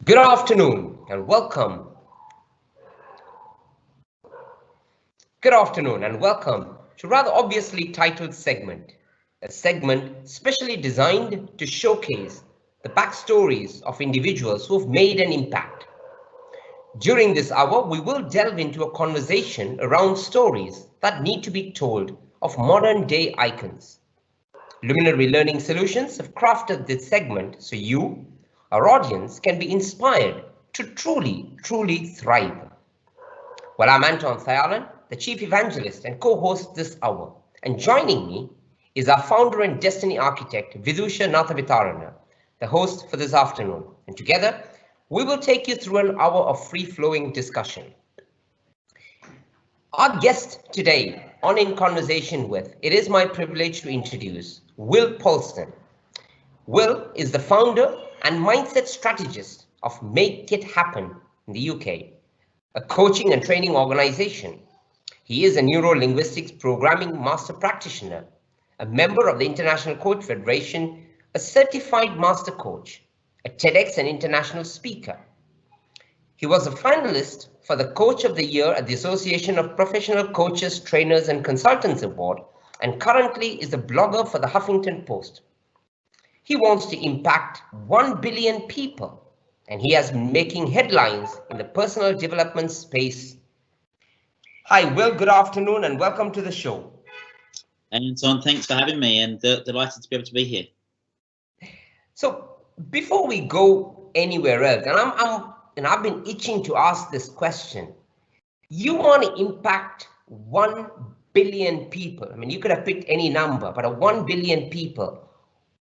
Good afternoon and welcome. Good afternoon and welcome to a rather obviously titled segment, a segment specially designed to showcase the backstories of individuals who have made an impact. During this hour, we will delve into a conversation around stories that need to be told of modern day icons. Luminary Learning Solutions have crafted this segment so you, our audience, can be inspired to truly thrive. Well, I'm Anton Thayalan, the Chief Evangelist and co-host this hour. And joining me is our founder and destiny architect, Vidusha Nathavitarana, the host for this afternoon. And together, we will take you through an hour of free-flowing discussion. Our guest today on In Conversation With, it is my privilege to introduce Will Polston. Will is the founder and mindset strategist of Make It Happen in the UK, a coaching and training organization. He is a neuro-linguistics programming master practitioner, a member of the International Coach Federation, a certified master coach, a TEDx and international speaker. He was a finalist for the Coach of the Year at the Association of Professional Coaches, Trainers and Consultants Award, and currently is a blogger for the Huffington Post. He wants to impact 1 billion people, and he has been making headlines in the personal development space. Hi, Will, good afternoon and welcome to the show. Anton, thanks for having me and delighted to be able to be here. So before we go anywhere else, and I've been itching to ask this question, you want to impact 1 billion people. I mean, you could have picked any number, but 1 billion people.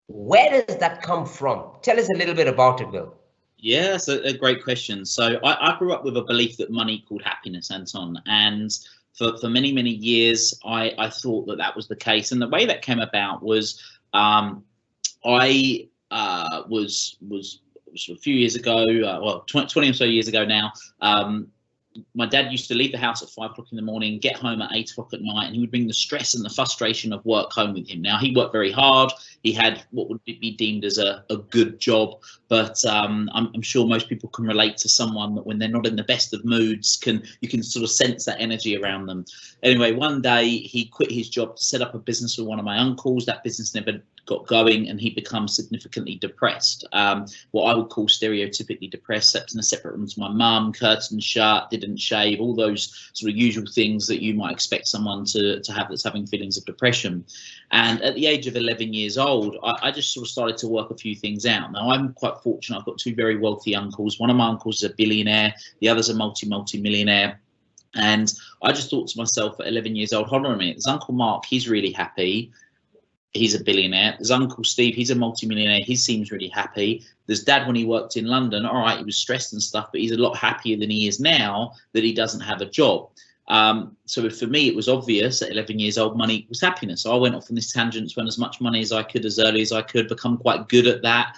Where does that come from? Tell us a little bit about it, Will. Yeah, that's a great question. So I grew up with a belief that money equaled happiness, Anton, and for many years I thought that was the case. And the way that came about was I was a few years ago, well 20 or so years ago now. My dad used to leave the house at 5 o'clock in the morning, get home at 8 o'clock at night, and he would bring the stress and the frustration of work home with him. Now, he worked very hard. He had what would be deemed as a good job, but I'm sure most people can relate to someone that when they're not in the best of moods, you can sort of sense that energy around them. Anyway, one day he quit his job to set up a business with one of my uncles. That business never got going, and he becomes significantly depressed, what I would call stereotypically depressed. Slept in a separate room to my mum, curtains shut, didn't shave, all those sort of usual things that you might expect someone to have that's having feelings of depression. And at the age of 11 years old, I just sort of started to work a few things out. Now, I'm quite fortunate. I've got two very wealthy uncles. One of my uncles is a billionaire, the other's a multi-millionaire. And I just thought to myself at 11 years old, hold on a minute, there's Uncle Mark, he's really happy. He's a billionaire. There's Uncle Steve, he's a multi-millionaire, he seems really happy. There's Dad when he worked in London, all right, he was stressed and stuff, but he's a lot happier than he is now that he doesn't have a job. So for me, it was obvious at 11 years old, money equals happiness. So I went off on this tangent, spent as much money as I could, as early as I could, become quite good at that,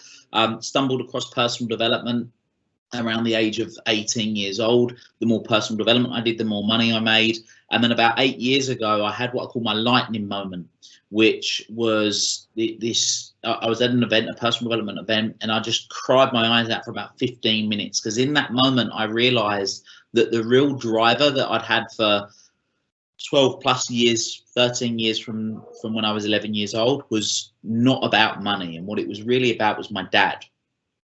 stumbled across personal development around the age of 18 years old. The more personal development I did, the more money I made. And then about 8 years ago, I had what I call my lightning moment, which was I was at an event, a personal development event, and I just cried my eyes out for about 15 minutes. Because in that moment, I realized that the real driver that I'd had for 12 plus years, 13 years from when I was 11 years old was not about money. And what it was really about was my dad,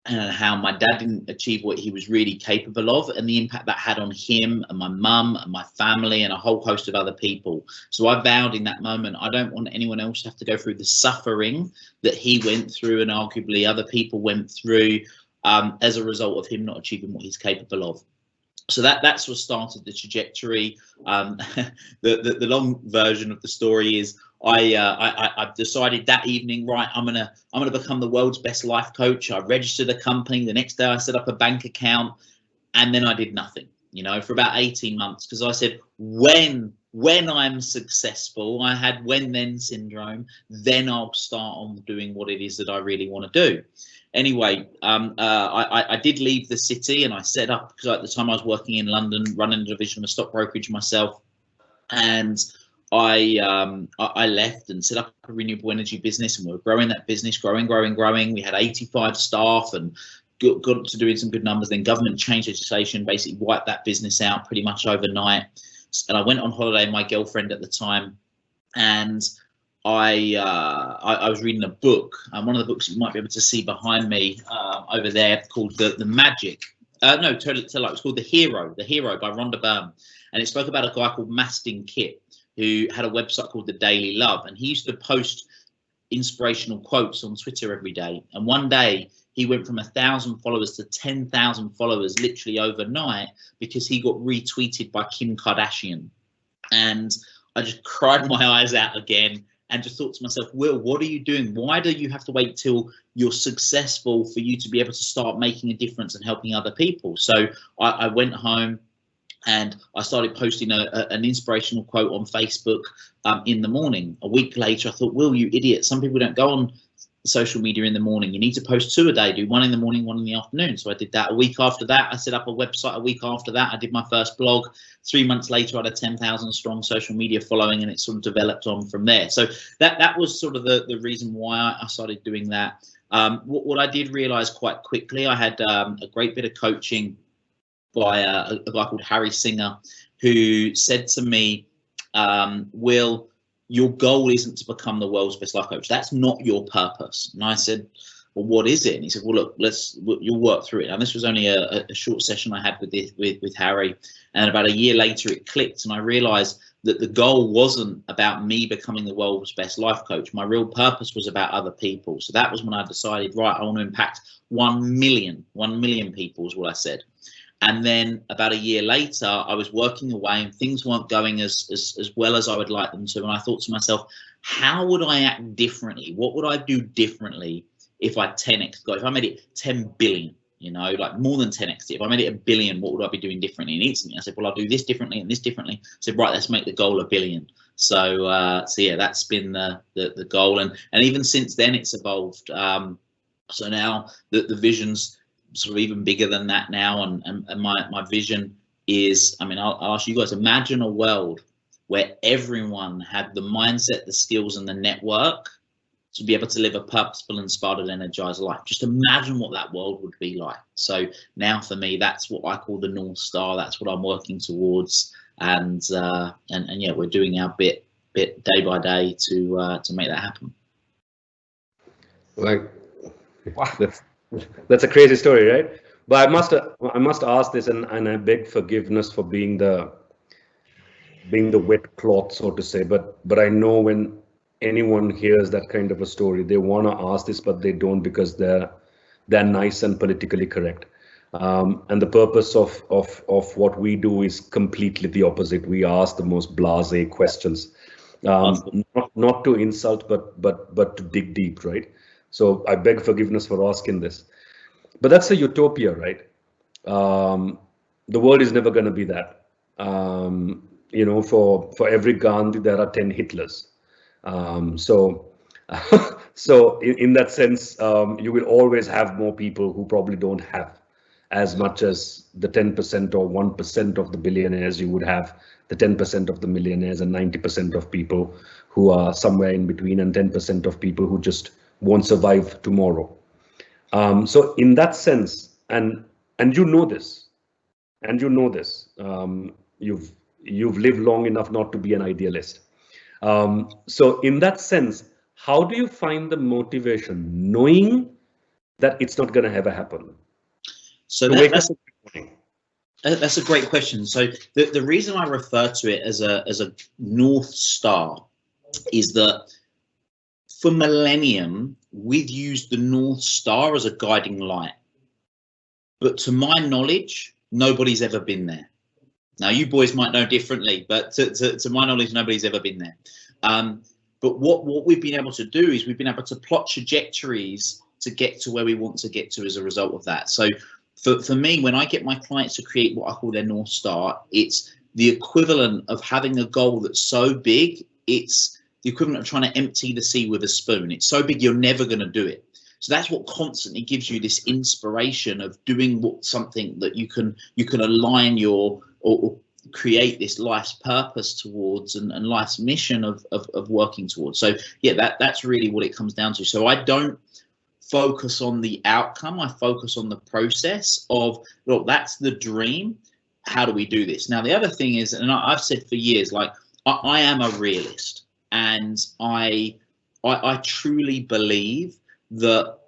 and how my dad didn't achieve what he was really capable of, and the impact that had on him and my mum and my family and a whole host of other people. So I vowed in that moment, I don't want anyone else to have to go through the suffering that he went through and arguably other people went through as a result of him not achieving what he's capable of. So that's what started the trajectory. The long version of the story is I decided that evening, right, I'm gonna become the world's best life coach. I registered a company. The next day I set up a bank account, and then I did nothing, for about 18 months, because I said, when I'm successful, I had when then syndrome, then I'll start on doing what it is that I really want to do. Anyway, I did leave the city, and I set up, because at the time I was working in London, running a division of a stock brokerage myself, and I left and set up a renewable energy business, and we were growing that business, growing. We had 85 staff, and got to doing some good numbers. Then government changed legislation, basically wiped that business out pretty much overnight. And I went on holiday with my girlfriend at the time, and I was reading a book, and one of the books you might be able to see behind me over there, called the Magic. No, totally, it's called The Hero by Rhonda Byrne, and it spoke about a guy called Mastin Kipp, who had a website called The Daily Love, and he used to post inspirational quotes on Twitter every day. And one day he went from 1,000 followers to 10,000 followers literally overnight, because he got retweeted by Kim Kardashian. And I just cried my eyes out again and just thought to myself, Will, what are you doing? Why do you have to wait till you're successful for you to be able to start making a difference and helping other people? So I went home and I started posting an inspirational quote on Facebook in the morning. A week later, I thought, Will, you idiot, some people don't go on social media in the morning. You need to post 2 a day, do 1 in the morning, 1 in the afternoon. So I did that. A week after that, I set up a website. A week after that, I did my first blog. 3 months later, I had a 10,000 strong social media following, and it sort of developed on from there. So that was sort of the reason why I started doing that. What I did realize quite quickly, I had a great bit of coaching by a guy called Harry Singer, who said to me, Will, your goal isn't to become the world's best life coach. That's not your purpose. And I said, well, what is it? And he said, well, look, you'll work through it. And this was only a short session I had with Harry. And about a year later, it clicked. And I realized that the goal wasn't about me becoming the world's best life coach. My real purpose was about other people. So that was when I decided, right, I want to impact 1 million people is what I said. And then about a year later, I was working away and things weren't going as well as I would like them to. And I thought to myself, how would I act differently? What would I do differently if I 10x got, if I made it 10 billion, you know, like more than 10x, if I made it 1 billion, what would I be doing differently? And instantly I said, well, I'll do this differently and this differently. I said, right, let's make the goal 1 billion. So yeah, that's been the goal. And even since then it's evolved. So now the vision's sort of even bigger than that now, and my vision is, I mean, I'll ask you guys, imagine a world where everyone had the mindset, the skills, and the network to be able to live a purposeful, inspired, and energized life. Just imagine what that world would be like. So now for me, that's what I call the North Star. That's what I'm working towards, and yeah, we're doing our bit day by day to make that happen. Like, that's a crazy story, right? But I must ask this, and I beg forgiveness for being the wet cloth, so to say. But I know when anyone hears that kind of a story, they want to ask this, but they don't, because they're nice and politically correct. And the purpose of what we do is completely the opposite. We ask the most blasé questions, not to insult, but to dig deep, right? So I beg forgiveness for asking this, but that's a utopia, right? The world is never going to be that. You know, for every Gandhi, there are 10 Hitlers. So in that sense, you will always have more people who probably don't have as much as the 10% or 1% of the billionaires. You would have the 10% of the millionaires and 90% of people who are somewhere in between, and 10% of people who just won't survive tomorrow. So in that sense, and you know this, you've lived long enough not to be an idealist. So in that sense, how do you find the motivation knowing that it's not going to ever happen? So that's a great question. So the reason I refer to it as a North Star is that for millennium, we've used the North Star as a guiding light. But to my knowledge, nobody's ever been there. Now, you boys might know differently, but to my knowledge, nobody's ever been there. But what we've been able to do is we've been able to plot trajectories to get to where we want to get to as a result of that. So for me, when I get my clients to create what I call their North Star, it's the equivalent of having a goal that's so big, it's the equivalent of trying to empty the sea with a spoon. It's so big, you're never going to do it. So that's what constantly gives you this inspiration of doing something that you can align or create this life's purpose towards and life's mission of working towards. So yeah, that's really what it comes down to. So I don't focus on the outcome. I focus on the process of, look, that's the dream. How do we do this? Now, the other thing is, and I've said for years, like, I am a realist, and I truly believe that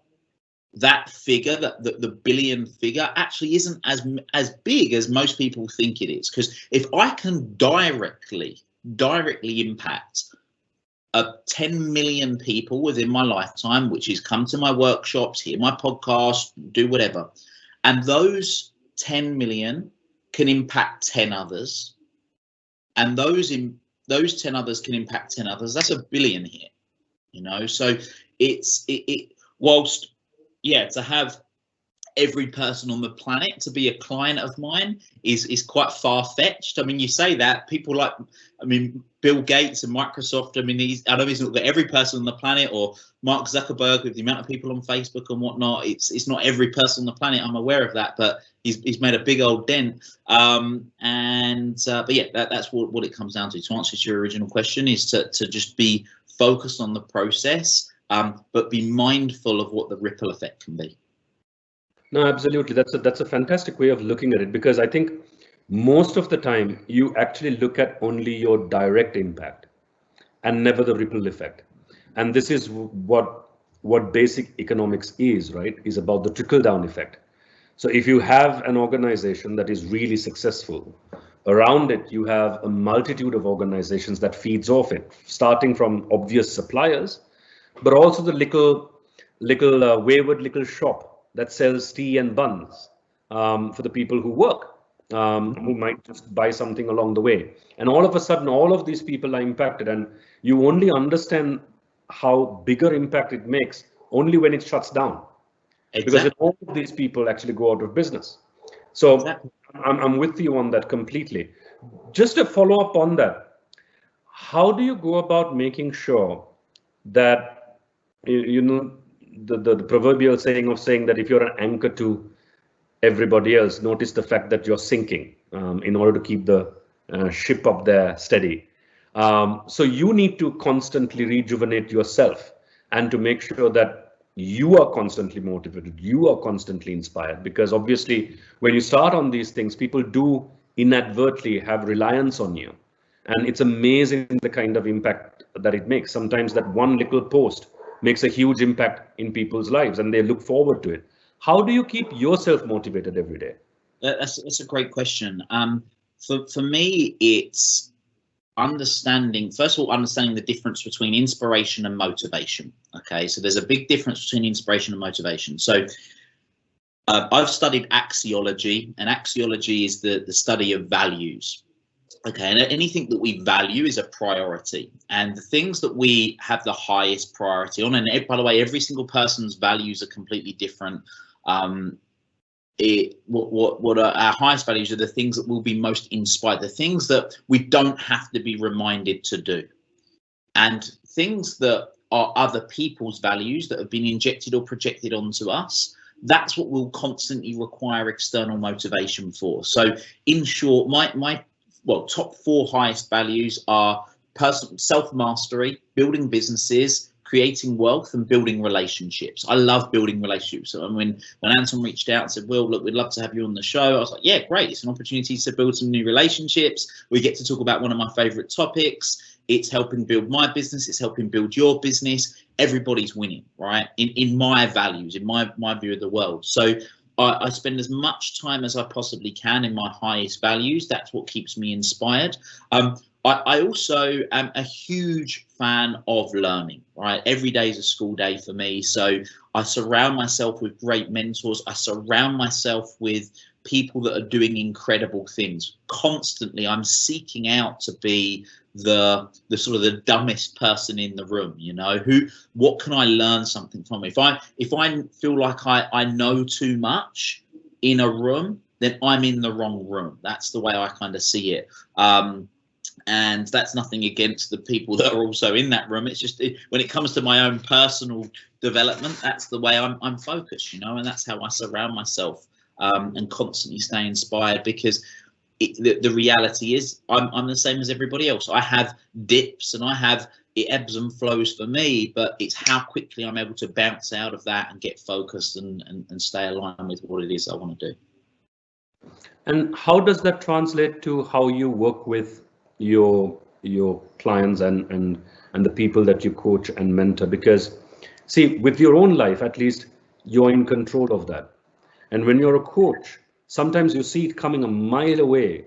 figure, that the billion figure, actually isn't as big as most people think it is. Because if I can directly impact 10 million people within my lifetime, which is come to my workshops, hear my podcast, do whatever, and those 10 million can impact 10 others, and those 10 others can impact 10 others, that's a billion here, you know. So it's whilst, yeah, to have every person on the planet to be a client of mine is quite far-fetched. I mean, you say that, people like, I mean, Bill Gates and Microsoft, I mean, I know he's not got every person on the planet, or Mark Zuckerberg with the amount of people on Facebook and whatnot. It's not every person on the planet, I'm aware of that, but he's made a big old dent. But yeah, that's what it comes down to. To answer your original question, is to just be focused on the process, but be mindful of what the ripple effect can be. No, absolutely. That's a fantastic way of looking at it, because I think most of the time you actually look at only your direct impact and never the ripple effect. And this is what basic economics is, right? Is about the trickle down effect. So if you have an organization that is really successful, around it you have a multitude of organizations that feeds off it, starting from obvious suppliers, but also the wayward little shop that sells tea and buns for the people who work, who might just buy something along the way. And all of a sudden, all of these people are impacted, and you only understand how bigger impact it makes only when it shuts down. Exactly. Because then all of these people actually go out of business. So exactly. I'm with you on that completely. Just to follow up on that, how do you go about making sure that, you know, the proverbial saying that if you're an anchor to everybody else, notice the fact that you're sinking in order to keep the ship up there steady. So you need to constantly rejuvenate yourself and to make sure that you are constantly motivated, you are constantly inspired, because obviously when you start on these things, people do inadvertently have reliance on you. And it's amazing the kind of impact that it makes. Sometimes that one little post makes a huge impact in people's lives and they look forward to it. How do you keep yourself motivated every day? That's a great question. For me, it's understanding, first of all, understanding the difference between inspiration and motivation. Okay, so there's a big difference between inspiration and motivation. So I've studied axiology, and axiology is the study of values. Okay, and anything that we value is a priority, and the things that we have the highest priority on, and by the way, every single person's values are completely different. What are our highest values are the things that will be most inspired, the things that we don't have to be reminded to do, and things that are other people's values that have been injected or projected onto us. That's what will constantly require external motivation for. So in short, my top 4 highest values are personal self-mastery, building businesses, creating wealth, and building relationships. I love building relationships. So when Anton reached out and said, Will, look, we'd love to have you on the show, I was like, yeah, great. It's an opportunity to build some new relationships. We get to talk about one of my favorite topics. It's helping build my business. It's helping build your business. Everybody's winning, right? In my values, in my view of the world. So I spend as much time as I possibly can in my highest values. That's what keeps me inspired. I also am a huge fan of learning, right? Every day is a school day for me. So I surround myself with great mentors. I surround myself with people that are doing incredible things. Constantly, I'm seeking out to be the sort of the dumbest person in the room, you know, what can I learn something from? If I feel like I know too much in a room, then I'm in the wrong room. That's the way I kind of see it. And that's nothing against the people that are also in that room. It's just when it comes to my own personal development, that's the way I'm focused, you know, and that's how I surround myself and constantly stay inspired, because the reality is I'm the same as everybody else. I have dips and I have it ebbs and flows for me, but it's how quickly I'm able to bounce out of that and get focused and stay aligned with what it is I want to do. And how does that translate to how you work with your clients and the people that you coach and mentor? Because see, with your own life, at least you're in control of that. And when you're a coach, sometimes you see it coming a mile away,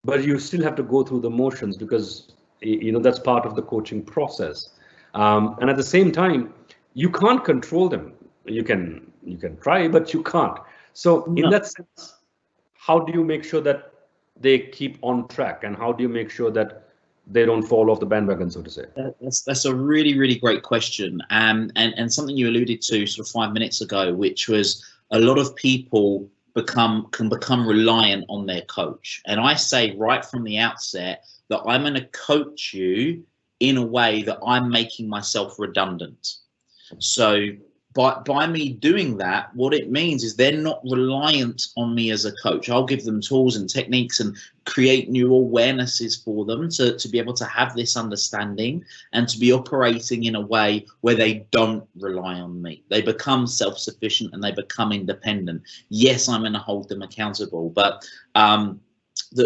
but you still have to go through the motions because that's part of the coaching process. And at the same time, you can't control them. You can try, but you can't. So in that sense, how do you make sure that they keep on track, and how do you make sure that they don't fall off the bandwagon, so to say? That's a really, really great question, and something you alluded to sort of 5 minutes ago, which was a lot of people can become reliant on their coach. And I say right from the outset that I'm going to coach you in a way that I'm making myself redundant. So by me doing that, what it means is they're not reliant on me as a coach. I'll give them tools and techniques and create new awarenesses for them to be able to have this understanding and to be operating in a way where they don't rely on me. They become self-sufficient and they become independent. Yes, I'm going to hold them accountable, but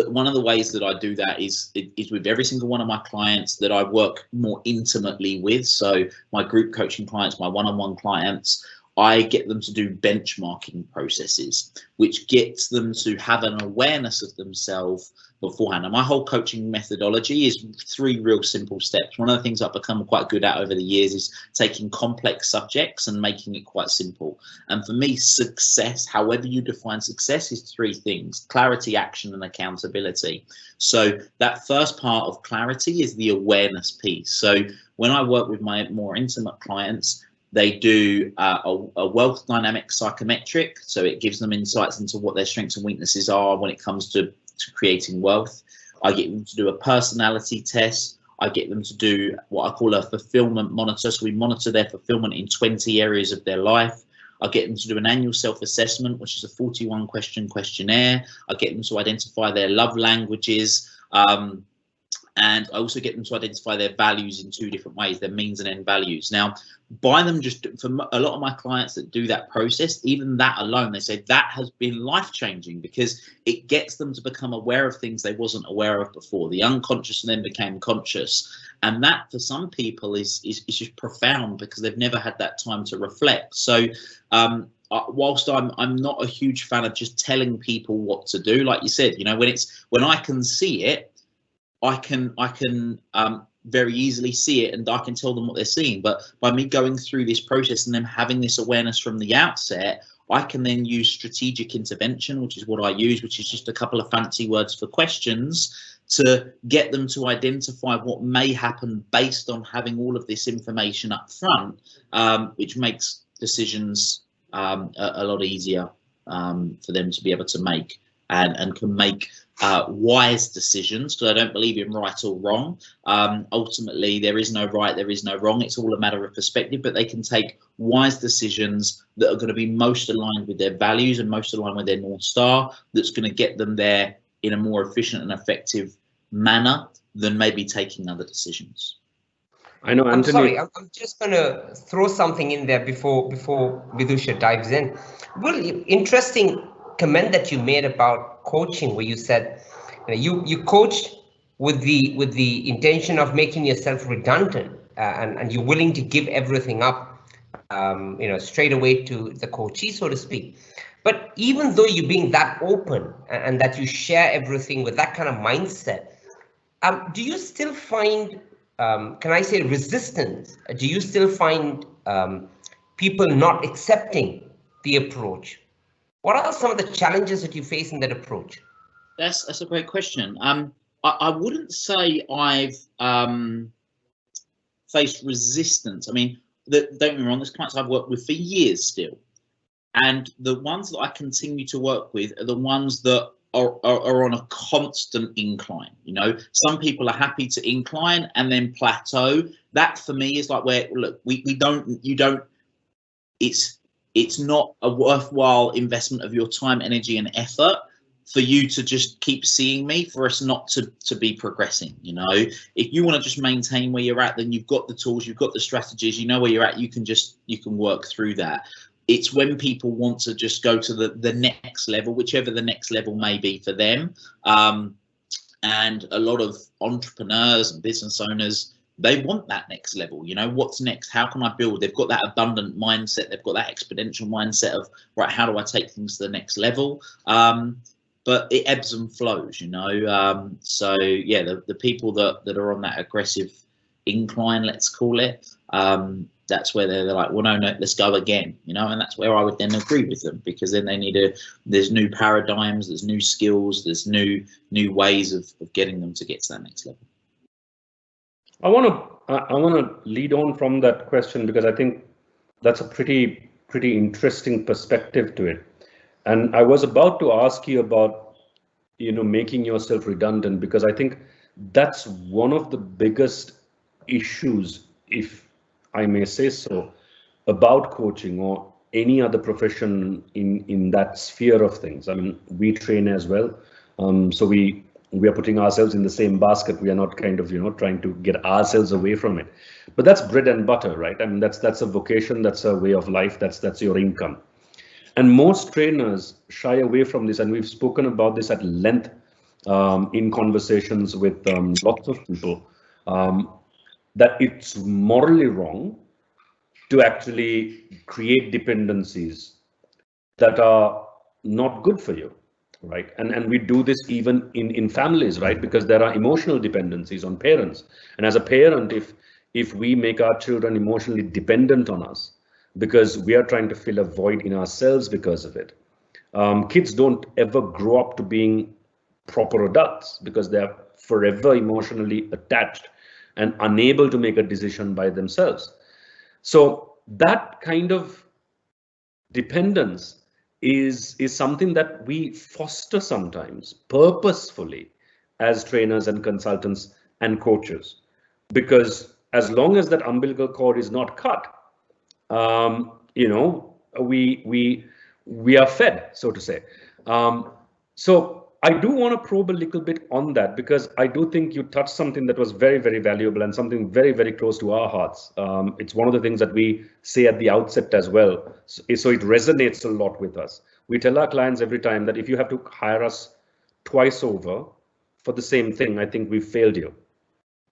one of the ways that I do that is with every single one of my clients that I work more intimately with. So my group coaching clients, my one-on-one clients, I get them to do benchmarking processes, which gets them to have an awareness of themselves beforehand. And my whole coaching methodology is 3 real simple steps. One of the things I've become quite good at over the years is taking complex subjects and making it quite simple. And for me, success, however you define success, is 3 things: clarity, action, and accountability. So that first part of clarity is the awareness piece. So when I work with my more intimate clients, they do a wealth dynamic psychometric. So it gives them insights into what their strengths and weaknesses are when it comes to creating wealth. I get them to do a personality test. I get them to do what I call a fulfillment monitor. So we monitor their fulfillment in 20 areas of their life. I get them to do an annual self-assessment, which is a 41-question questionnaire. I get them to identify their love languages. And I also get them to identify their values in 2 different ways, their means and end values. Now, by them just, for a lot of my clients that do that process, even that alone, they say that has been life-changing because it gets them to become aware of things they wasn't aware of before. The unconscious then became conscious. And that, for some people, is just profound because they've never had that time to reflect. So whilst I'm not a huge fan of just telling people what to do, like you said, when I can see it, I can very easily see it and I can tell them what they're seeing. But by me going through this process and them having this awareness from the outset, I can then use strategic intervention, which is what I use, which is just a couple of fancy words for questions, to get them to identify what may happen based on having all of this information up front, which makes decisions a lot easier for them to be able to make and can make wise decisions, because I don't believe in right or wrong. Ultimately, there is no right, there is no wrong. It's all a matter of perspective, but they can take wise decisions that are going to be most aligned with their values and most aligned with their North Star, that's going to get them there in a more efficient and effective manner than maybe taking other decisions. I know, Anthony. I'm sorry, I'm just going to throw something in there before Vidusha dives in. Well, interesting comment that you made about coaching, where you said you coach with the intention of making yourself redundant, and you're willing to give everything up, straight away to the coachee, so to speak. But even though you're being that open and that you share everything with that kind of mindset, do you still find, can I say, resistance? Do you still find people not accepting the approach? What are some of the challenges that you face in that approach? That's a great question. I wouldn't say I've faced resistance. I mean, don't get me wrong, there's clients I've worked with for years still. And the ones that I continue to work with are the ones that are on a constant incline. Some people are happy to incline and then plateau. That for me is like where, look, it's not a worthwhile investment of your time, energy, and effort for you to just keep seeing me, for us not to be progressing. You know, if you want to just maintain where you're at, then you've got the tools, you've got the strategies, you know where you're at, you can work through that. It's when people want to just go to the next level, whichever the next level may be for them. And a lot of entrepreneurs and business owners, they want that next level. You know, what's next? How can I build? They've got that abundant mindset. They've got that exponential mindset of, right, how do I take things to the next level? But it ebbs and flows, you know. So yeah, the people that are on that aggressive incline, let's call it, that's where they're like, well, no, let's go again, you know. And that's where I would then agree with them, because then they need there's new paradigms, there's new skills, there's new ways of getting them to get to that next level. I want to lead on from that question, because I think that's a pretty interesting perspective to it. And I was about to ask you about, you know, making yourself redundant, because I think that's one of the biggest issues, if I may say so, about coaching or any other profession in that sphere of things. I mean, we train as well, so we are putting ourselves in the same basket. We are not kind of, you know, trying to get ourselves away from it. But that's bread and butter, right? I mean, that's a vocation, that's a way of life, that's your income. And most trainers shy away from this, and we've spoken about this at length in conversations with lots of people, that it's morally wrong to actually create dependencies that are not good for you, right? And we do this even in families, right? Because there are emotional dependencies on parents. And as a parent, if we make our children emotionally dependent on us, because we are trying to fill a void in ourselves because of it. Kids don't ever grow up to being proper adults, because they're forever emotionally attached and unable to make a decision by themselves. So that kind of dependence is something that we foster sometimes purposefully as trainers and consultants and coaches, because as long as that umbilical cord is not cut, you know, we are fed, so to say. So I do want to probe a little bit on that, because I do think you touched something that was very, very valuable and something very, very close to our hearts. It's one of the things that we say at the outset as well. So it resonates a lot with us. We tell our clients every time that if you have to hire us twice over for the same thing, I think we've failed you.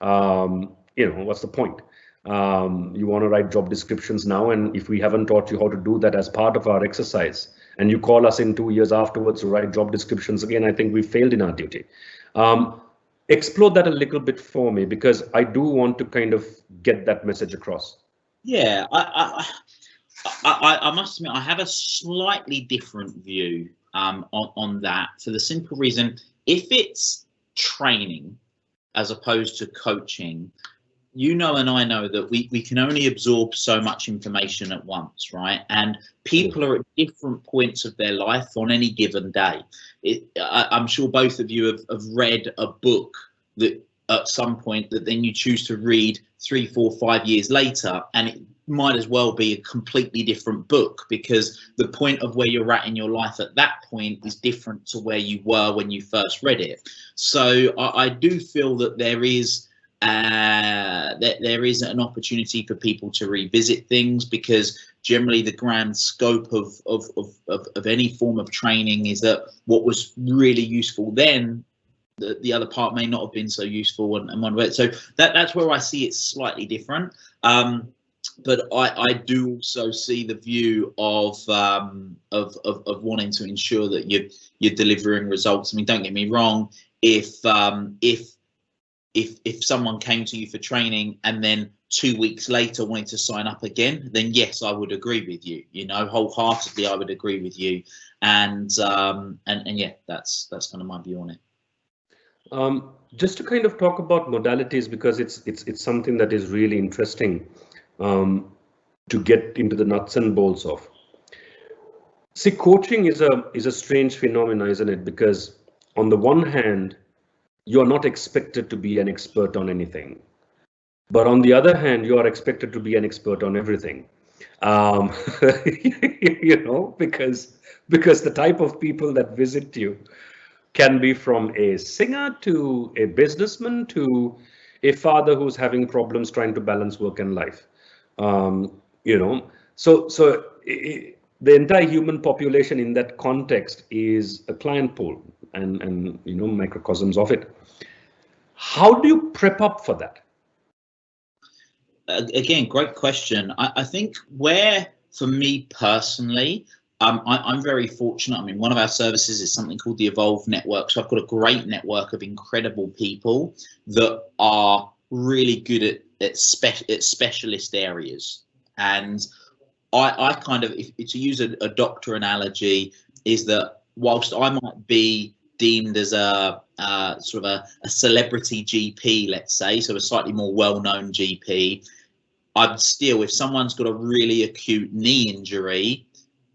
You know, what's the point? You want to write job descriptions now, and if we haven't taught you how to do that as part of our exercise, and you call us in 2 years afterwards to write job descriptions again, I think we failed in our duty. Explore that a little bit for me, because I do want to kind of get that message across. Yeah, I must admit, I have a slightly different view on that, for the simple reason, if it's training as opposed to coaching, you know, and I know that we can only absorb so much information at once, right? And people are at different points of their life on any given day. I'm sure both of you have read a book that at some point that then you choose to read 3, 4, 5 years later, and it might as well be a completely different book, because the point of where you're at in your life at that point is different to where you were when you first read it. So I do feel that there is an opportunity for people to revisit things, because generally the grand scope of any form of training is that what was really useful then, the other part may not have been so useful, and one way. So that's where I see it slightly different. But I do also see the view of wanting to ensure that you're delivering results. I mean, don't get me wrong. If someone came to you for training and then 2 weeks later wanted to sign up again, then yes, I would agree with you. You know, wholeheartedly, I would agree with you. And yeah, that's kind of my view on it. Just to kind of talk about modalities, because it's something that is really interesting to get into the nuts and bolts of. See, coaching is a strange phenomenon, isn't it? Because on the one hand, you're not expected to be an expert on anything, but on the other hand, you are expected to be an expert on everything. You know, because the type of people that visit you can be from a singer to a businessman to a father who's having problems trying to balance work and life. You know, the entire human population in that context is a client pool and you know, microcosms of it. How do you prep up for that? Again, great question. I think where, for me personally, I'm very fortunate. I mean, one of our services is something called the Evolve Network. So I've got a great network of incredible people that are really good at specialist areas. And I kind of, if to use a doctor analogy, is that whilst I might be deemed as a sort of a celebrity GP, let's say, so a slightly more well-known GP, I'd still, if someone's got a really acute knee injury,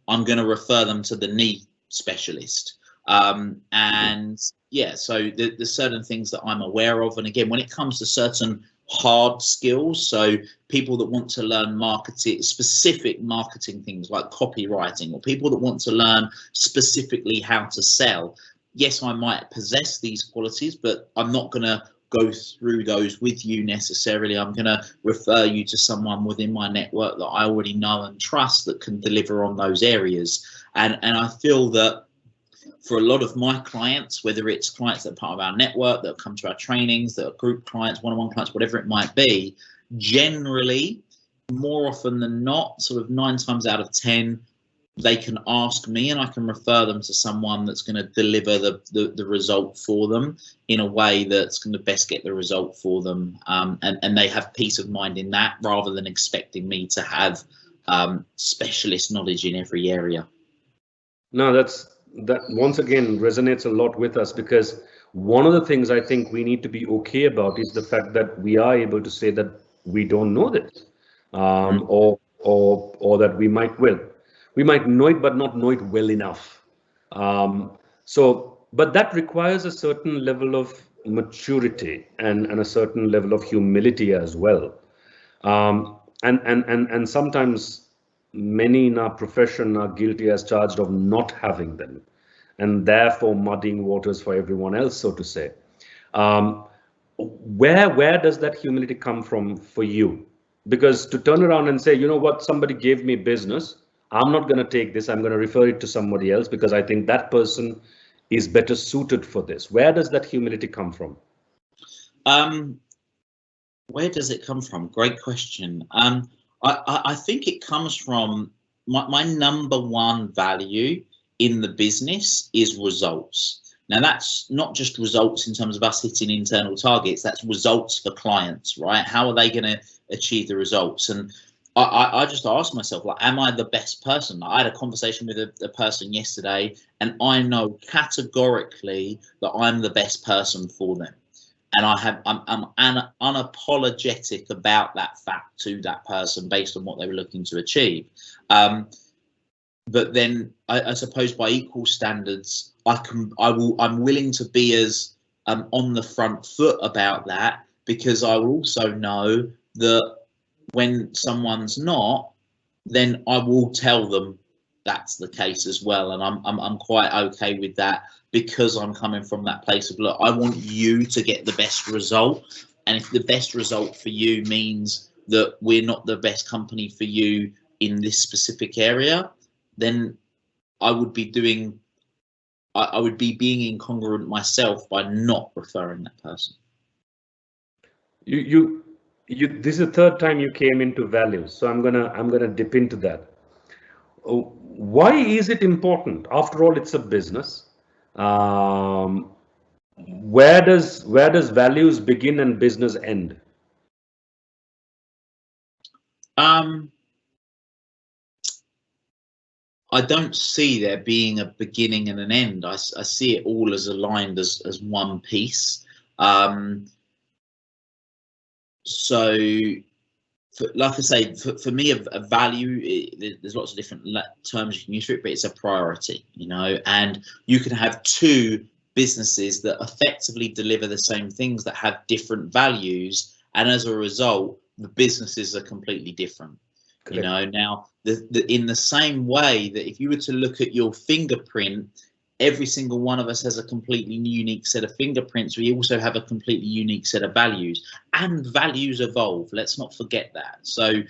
I'm going to refer them to the knee specialist. And yeah, so there's certain things that I'm aware of. And again, when it comes to certain hard skills, so people that want to learn marketing, specific marketing things like copywriting, or people that want to learn specifically how to sell, yes, I might possess these qualities, but I'm not going to go through those with you necessarily. I'm going to refer you to someone within my network that I already know and trust that can deliver on those areas. And I feel that for a lot of my clients, whether it's clients that are part of our network, that come to our trainings, that are group clients, one-on-one clients, whatever it might be, generally, more often than not, sort of 9 times out of 10, they can ask me and I can refer them to someone that's going to deliver the result for them in a way that's going to best get the result for them. And they have peace of mind in that, rather than expecting me to have specialist knowledge in every area. No, that once again resonates a lot with us, because one of the things I think we need to be okay about is the fact that we are able to say that we don't know this, or that we might know it but not know it well enough. But that requires a certain level of maturity and a certain level of humility as well. And sometimes many in our profession are guilty as charged of not having them, and therefore muddying waters for everyone else, so to say. Where does that humility come from for you? Because to turn around and say, you know what, somebody gave me business, I'm not going to take this, I'm going to refer it to somebody else because I think that person is better suited for this. Where does that humility come from? Where does it come from? Great question. I think it comes from my number one value in the business is results. Now, that's not just results in terms of us hitting internal targets, that's results for clients, right? How are they going to achieve the results? And I just asked myself, like, am I the best person? I had a conversation with a person yesterday, and I know categorically that I'm the best person for them. And I'm unapologetic about that fact to that person based on what they were looking to achieve. But then I suppose by equal standards, I'm willing to be as on the front foot about that, because I will also know that when someone's not, then I will tell them that's the case as well. And I'm quite okay with that, because I'm coming from that place of, look, I want you to get the best result. And if the best result for you means that we're not the best company for you in this specific area, then I would be being incongruent myself by not referring that person. This is the third time you came into values, so I'm gonna dip into that. Why is it important? After all, it's a business. Where does values begin and business end? I don't see there being a beginning and an end. I see it all as aligned as one piece. So, like I say, for me, a value, there's lots of different terms you can use for it, but it's a priority, you know. And you can have two businesses that effectively deliver the same things that have different values, and as a result, the businesses are completely different. Correct. You know, now in the same way that if you were to look at your fingerprint every single one of us has a completely unique set of fingerprints. We also have a completely unique set of values, and values evolve. Let's not forget that. So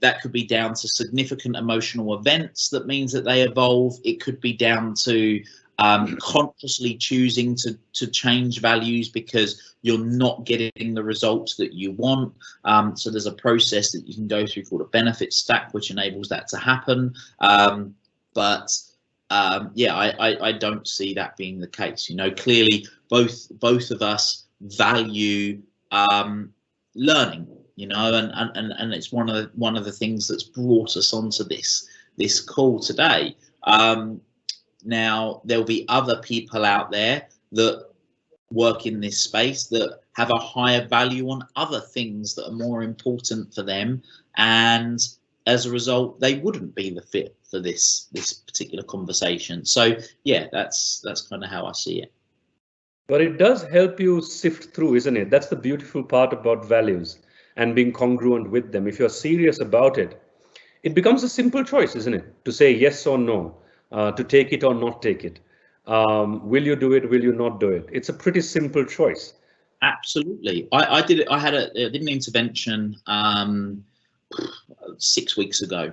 that could be down to significant emotional events that means that they evolve. It could be down to consciously choosing to change values because you're not getting the results that you want. So there's a process that you can go through called a benefit stack, which enables that to happen. Yeah, I don't see that being the case. You know, clearly both of us value learning. You know, and it's one of the things that's brought us onto this call today. Now there'll be other people out there that work in this space that have a higher value on other things that are more important for them, and as a result, they wouldn't be the fit for this particular conversation. So yeah, that's kind of how I see it. But it does help you sift through, isn't it? That's the beautiful part about values and being congruent with them. If you're serious about it, it becomes a simple choice, isn't it? To say yes or no, to take it or not take it. Will you do it? Will you not do it? It's a pretty simple choice. Absolutely. I did an intervention 6 weeks ago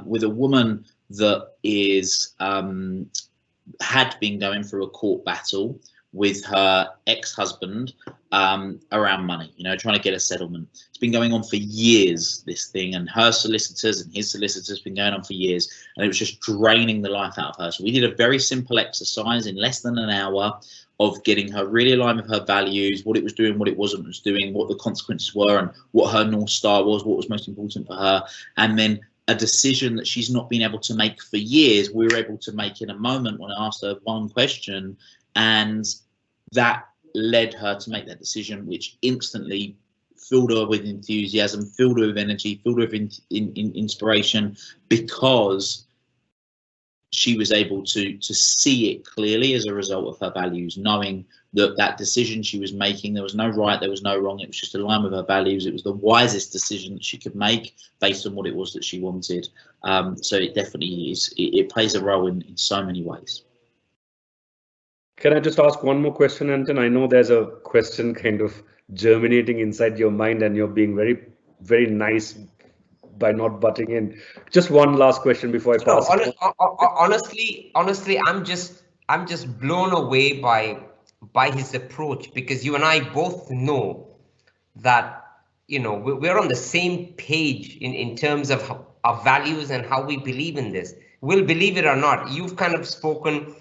with a woman that is had been going through a court battle with her ex-husband around money, you know, trying to get a settlement. It's been going on for years, this thing, and her solicitors and his solicitors been going on for years, and it was just draining the life out of her. So we did a very simple exercise in less than an hour of getting her really aligned with her values, what it was doing, what it wasn't was doing, what the consequences were, and what her North Star was, what was most important for her. And then a decision that she's not been able to make for years, we were able to make in a moment when I asked her one question, and that led her to make that decision, which instantly filled her with enthusiasm, filled her with energy, filled her with inspiration, because she was able to see it clearly as a result of her values, knowing that that decision she was making, there was no right, there was no wrong, it was just aligned with her values. It was the wisest decision that she could make based on what it was that she wanted. So it definitely is, it plays a role in so many ways. Can I just ask one more question, Anton? I know there's a question kind of germinating inside your mind and you're being very, very nice by not butting in. Just one last question before I pass. Honestly, I'm just blown away by his approach, because you and I both know that, you know, we're on the same page in terms of our values and how we believe in this. We'll believe it or not. You've kind of spoken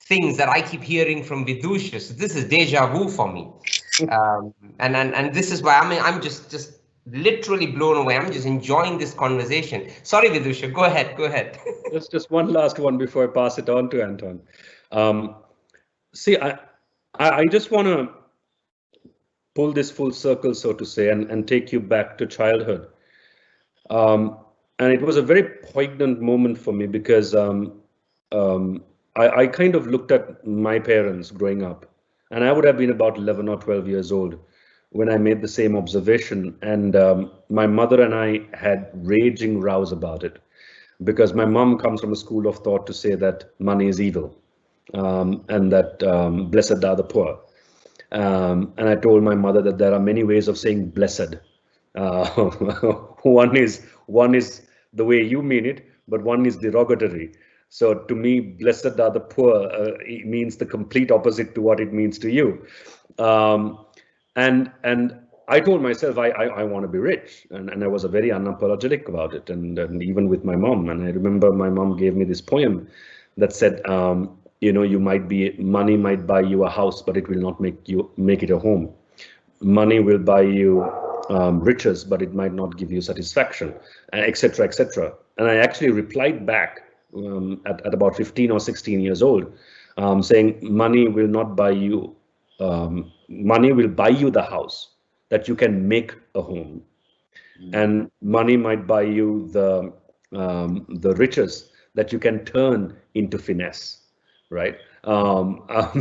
things that I keep hearing from Vidusha, so this is deja vu for me, and this is why I'm just literally blown away. I'm just enjoying this conversation. Sorry, Vidusha, go ahead. Just one last one before I pass it on to Anton. See, I just want to pull this full circle, so to say, and take you back to childhood. And it was a very poignant moment for me because I kind of looked at my parents growing up, and I would have been about 11 or 12 years old when I made the same observation. And my mother and I had raging rows about it, because my mom comes from a school of thought to say that money is evil, and that blessed are the poor. And I told my mother that there are many ways of saying blessed. One is the way you mean it, but one is derogatory. So to me, blessed are the poor it means the complete opposite to what it means to you. And I told myself I want to be rich, and I was very unapologetic about it, and even with my mom. And I remember my mom gave me this poem that said, you know, money might buy you a house, but it will not make it a home. Money will buy you riches, but it might not give you satisfaction, etc., etc. And I actually replied back at about 15 or 16 years old, saying money will not buy you, money will buy you the house that you can make a home, and money might buy you the riches that you can turn into finesse, right?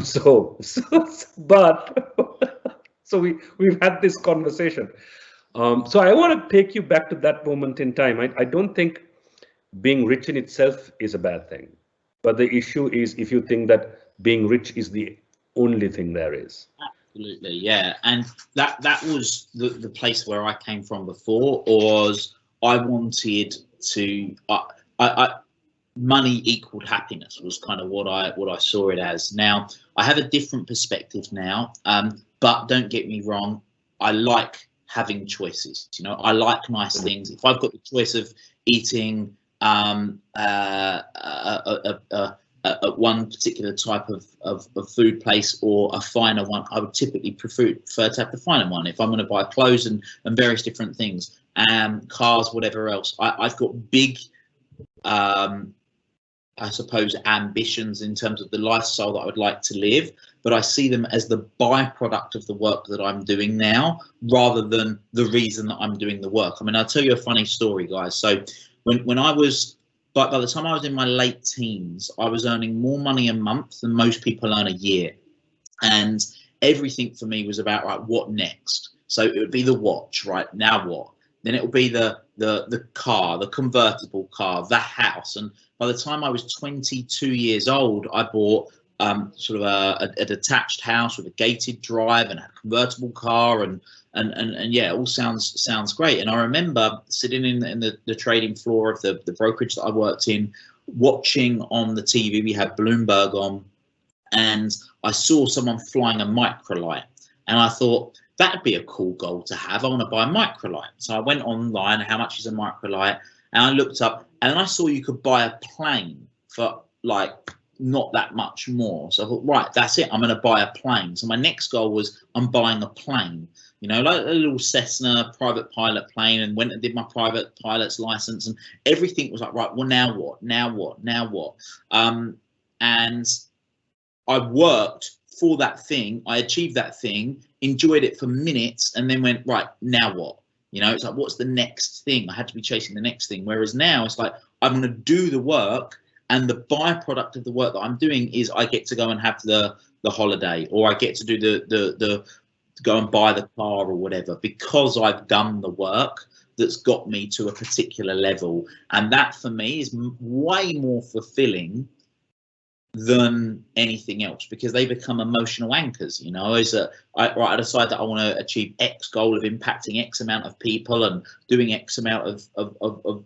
So we've had this conversation. So I want to take you back to that moment in time. I don't think being rich in itself is a bad thing. But the issue is if you think that being rich is the only thing there is. Absolutely, yeah. And that was the place where I came from before. Was I wanted to money equaled happiness was kind of what I saw it as. Now I have a different perspective now, but don't get me wrong, I like having choices. You know, I like nice things. If I've got the choice of eating one particular type of food place or a finer one, I would typically prefer to have the finer one. If I'm going to buy clothes and various different things, cars, whatever else, I've got big I suppose ambitions in terms of the lifestyle that I would like to live, but I see them as the byproduct of the work that I'm doing now rather than the reason that I'm doing the work. I mean, I'll tell you a funny story, guys. So when I was, by the time I was in my late teens, I was earning more money a month than most people earn a year. And everything for me was about, right, what next? So it would be the watch, right? Now what? Then it would be the car, the convertible car, the house. And by the time I was 22 years old, I bought sort of a detached house with a gated drive and a convertible car, and yeah, it all sounds great. And I remember sitting in the trading floor of the brokerage that I worked in, watching on the TV. We had Bloomberg on, and I saw someone flying a microlight, and I thought, that'd be a cool goal to have. I want to buy a microlight. So I went online, how much is a microlight? And I looked up, and then I saw you could buy a plane for like not that much more. So I thought, right, that's it. I'm going to buy a plane. So my next goal was I'm buying a plane, you know, like a little Cessna private pilot plane, and went and did my private pilot's license, and everything was like, right, well, now what? Now what? Now what? And I worked for that thing. I achieved that thing, enjoyed it for minutes, and then went, right, now what? You know, it's like, what's the next thing? I had to be chasing the next thing. Whereas now it's like, I'm going to do the work, and the byproduct of the work that I'm doing is I get to go and have the holiday, or I get to do the go and buy the car or whatever, because I've done the work that's got me to a particular level. And that for me is way more fulfilling than anything else, because they become emotional anchors. You know, I decide that I want to achieve X goal of impacting X amount of people and doing X amount of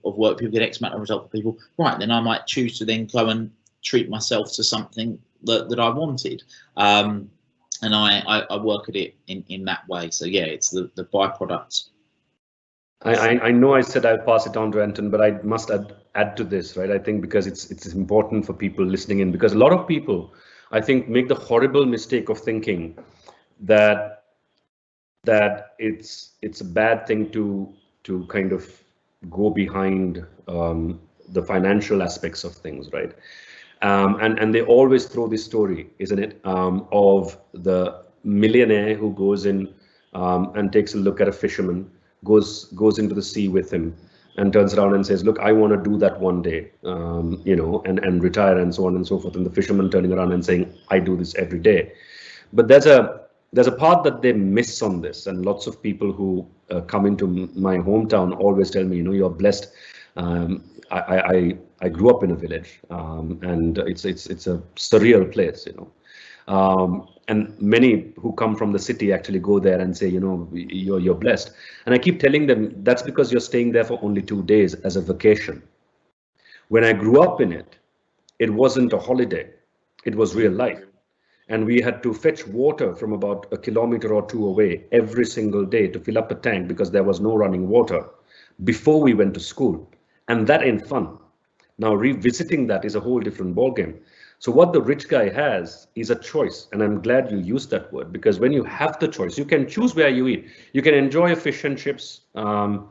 work, people get X amount of result for people, right, then I might choose to then go and treat myself to something that I wanted, and I work at it in that way. So yeah, it's the byproducts. I know I said I'll pass it on to Anton, but I must add to this, right? I think because it's important for people listening in, because a lot of people, I think, make the horrible mistake of thinking that it's a bad thing to kind of go behind the financial aspects of things, right? And they always throw this story, isn't it, of the millionaire who goes in and takes a look at a fisherman, goes into the sea with him, and turns around and says, look, I want to do that one day, you know, and retire, and so on and so forth. And the fisherman turning around and saying, I do this every day. But there's a part that they miss on this, and lots of people who come into my hometown always tell me, you know, you're blessed. I grew up in a village, and it's a surreal place, you know. And many who come from the city actually go there and say, you know, you're blessed. And I keep telling them that's because you're staying there for only 2 days as a vacation. When I grew up in it, it wasn't a holiday. It was real life. And we had to fetch water from about 1 kilometer or 2 away every single day to fill up a tank, because there was no running water before we went to school. And that ain't fun. Now revisiting that is a whole different ballgame. So what the rich guy has is a choice, and I'm glad you used that word, because when you have the choice, you can choose where you eat. You can enjoy a fish and chips off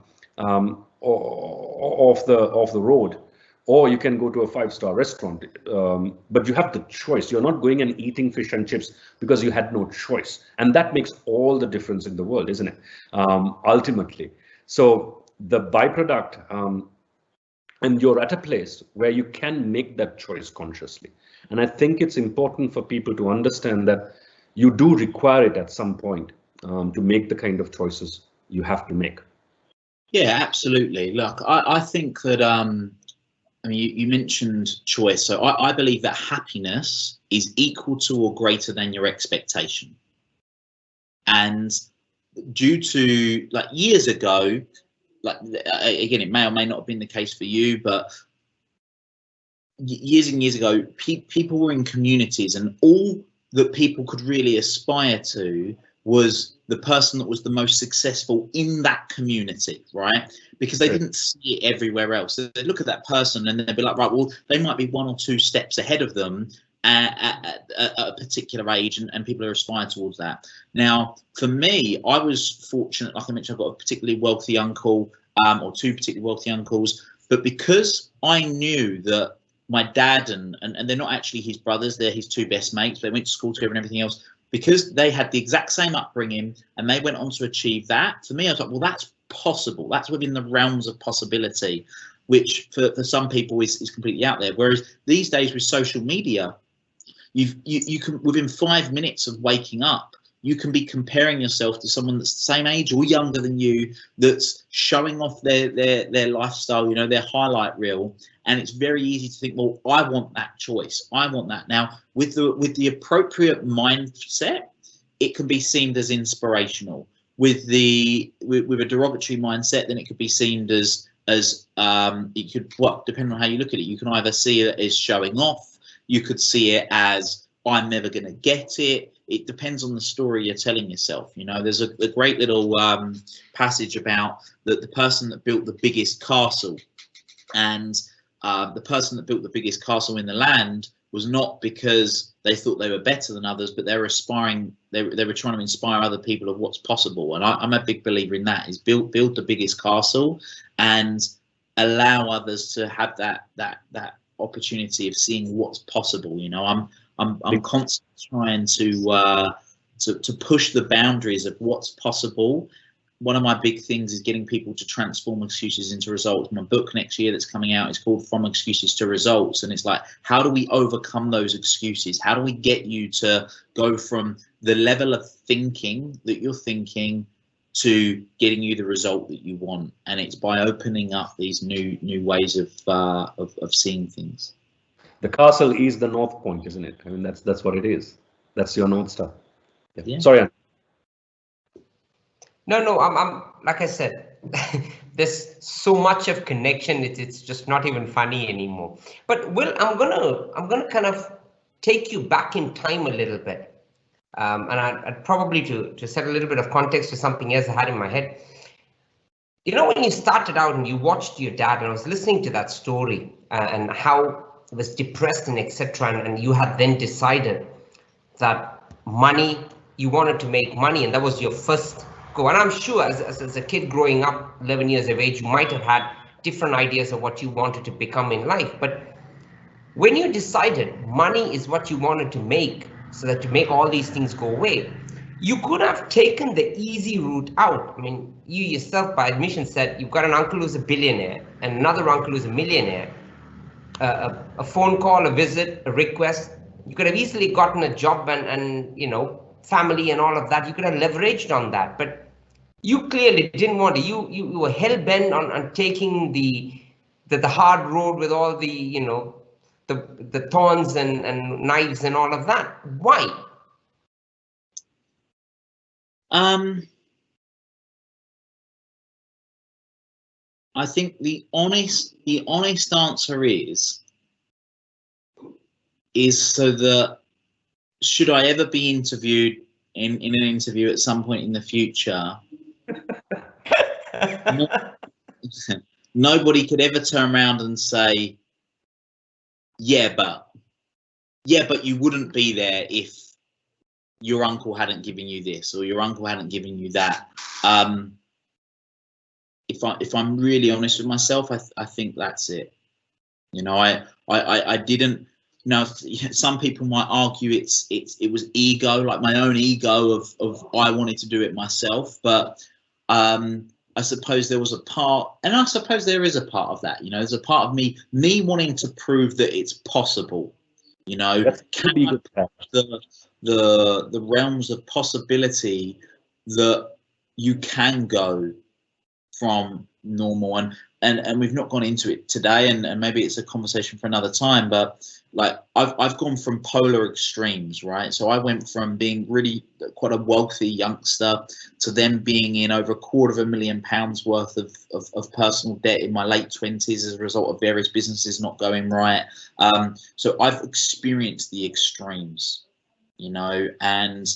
the road, or you can go to a 5-star restaurant. But you have the choice. You're not going and eating fish and chips because you had no choice, and that makes all the difference in the world, isn't it? Ultimately, so the byproduct. And you're at a place where you can make that choice consciously. And I think it's important for people to understand that you do require it at some point to make the kind of choices you have to make. Yeah, absolutely. Look, I think that I mean, you mentioned choice. So I believe that happiness is equal to or greater than your expectation. And due to, like, years ago, like, again, it may or may not have been the case for you, but years and years ago, people were in communities, and all that people could really aspire to was the person that was the most successful in that community, right? Because they didn't see it everywhere else. So they'd look at that person and they'd be like, right, well, they might be 1 or 2 steps ahead of them at a particular age, and people are aspiring towards that. Now, for me, I was fortunate, like I mentioned, I've got a particularly wealthy uncle, or 2 particularly wealthy uncles, but because I knew that my dad and they're not actually his brothers, they're his 2 best mates, they went to school together and everything else, because they had the exact same upbringing and they went on to achieve that. For me, I was like, well, that's possible. That's within the realms of possibility, which for some people is completely out there. Whereas these days with social media, you can, within 5 minutes of waking up, you can be comparing yourself to someone that's the same age or younger than you, that's showing off their lifestyle, you know, their highlight reel. And it's very easy to think, well, I want that choice. I want that. Now, with the appropriate mindset, it can be seen as inspirational. With a derogatory mindset, then it could be seen as it could, well, depending on how you look at it, you can either see it as showing off, you could see it as I'm never going to get it. It depends on the story you're telling yourself. You know, there's a great little passage about the person that built the biggest castle, and the person that built the biggest castle in the land was not because they thought they were better than others, but they were aspiring. They were trying to inspire other people of what's possible. And I'm a big believer in that: is build the biggest castle and allow others to have that opportunity of seeing what's possible. You know, I'm constantly trying to push the boundaries of what's possible. One of my big things is getting people to transform excuses into results. My book next year that's coming out is called From Excuses to Results. And it's like, how do we overcome those excuses? How do we get you to go from the level of thinking that you're thinking to getting you the result that you want? And it's by opening up these new ways of seeing things. The castle is the North Point, isn't it? I mean, that's what it is. That's your North Star. Yeah. Sorry, Ann. No, I'm like I said, there's so much of connection. It's just not even funny anymore. But Will, I'm gonna kind of take you back in time a little bit, and I'd probably to set a little bit of context to something else I had in my head. You know, when you started out and you watched your dad, and I was listening to that story and how he was depressed and etc., and you had then decided that you wanted to make money, and that was your first go. And I'm sure as a kid growing up, 11 years of age, you might have had different ideas of what you wanted to become in life. But when you decided money is what you wanted to make, so that to make all these things go away, you could have taken the easy route out. I mean, you yourself by admission said you've got an uncle who's a billionaire and another uncle who's a millionaire. A phone call, a visit, a request. You could have easily gotten a job and you know, family and all of that. You could have leveraged on that, but you clearly didn't want to. You were hell bent on taking the hard road with all the, you know, the thorns and knives and all of that. Why? I think the honest answer is so that should I ever be interviewed in an interview at some point in the future, nobody could ever turn around and say, yeah, but you wouldn't be there if your uncle hadn't given you this or your uncle hadn't given you that. If I'm really honest with myself, I think that's it. You know, I didn't. You know, some people might argue it was ego, like my own ego of I wanted to do it myself. But I suppose there was a part, and I suppose there is a part of that. You know, there's a part of me wanting to prove that it's possible. You know, can I push the realms of possibility that you can go from normal. And and we've not gone into it today, and maybe it's a conversation for another time, but like I've gone from polar extremes, right? So I went from being really quite a wealthy youngster to then being in over £250,000 worth of personal debt in my late 20s as a result of various businesses not going right. So I've experienced the extremes, you know, and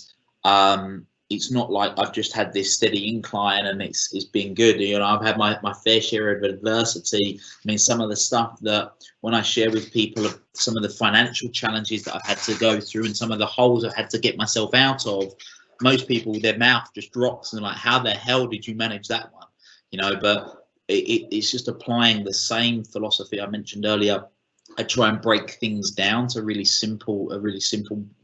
it's not like I've just had this steady incline and it's been good. You know, I've had my fair share of adversity. I mean, some of the stuff that when I share with people of some of the financial challenges that I've had to go through and some of the holes I've had to get myself out of, most people, their mouth just drops and they're like, how the hell did you manage that one? You know, but it's just applying the same philosophy I mentioned earlier. I try and break things down to a really simple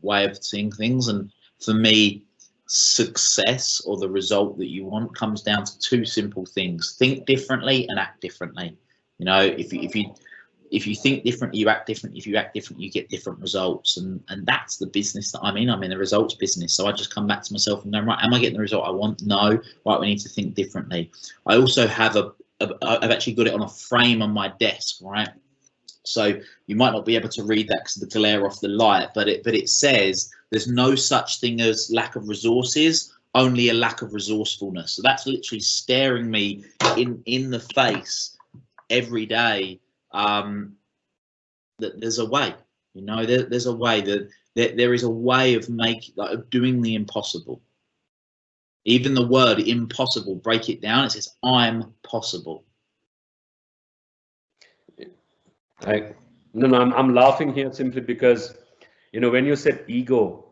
way of seeing things. And for me, success or the result that you want comes down to two simple things: think differently and act differently. You know, if you think different, you act different. If you act different, you get different results. And that's the business that I'm in. I'm in the results business. So I just come back to myself and go, right, am I getting the result I want? No. Right, we need to think differently. I also have I've actually got it on a frame on my desk, right? So you might not be able to read that because of the glare off the light, but it says there's no such thing as lack of resources, only a lack of resourcefulness. So that's literally staring me in the face every day, that there's a way, you know, there's a way, that there is a way of doing the impossible. Even the word impossible, break it down, it says I'm possible. I'm laughing here simply because, you know, when you said ego,